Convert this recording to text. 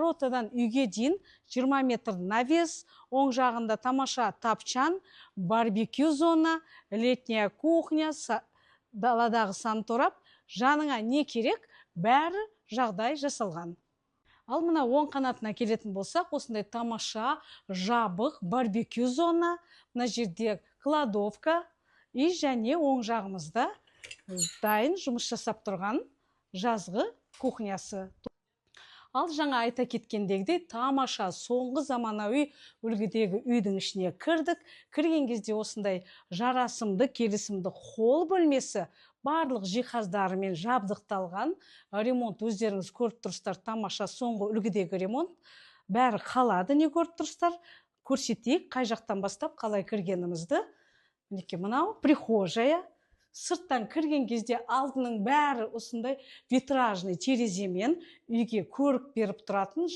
воротадан үйге дейін 20 метр навес, оң жағында тамаша тапчан, барбекю зона, летняя кухня, даладағы санторап, жаныңа не керек, бәрі жағдай жасалған. Ал мына оң қанатына келетін болсақ, осындай тамаша, жабық, барбекю зона, мына жерде кладовка, и және оң жағымызда дайын жұмыс жасап тұрған жазғы кухнясы. Ал жаңа айта кеткендегідей, тамаша соңғы заманауи үлгідегі үйдің ішіне кірдік. Кірген кезде осындай жарасымды, келісімді холл бөлмесі барлық жиһаздарымен жабдықталған. Ремонт өздеріңіз көріп тұрсыздар, тамаша соңғы үлгідегі ремонт. Бәрі қалады, не көріп тұрсыздар. Көрсетейік, қай жақтан бастап қалай кіргенімізді. Мінекей мынау прихожая. Сырттан кірген кезде алдының бәрі осындай витражный тереземен үйге көрік беріп тұратын.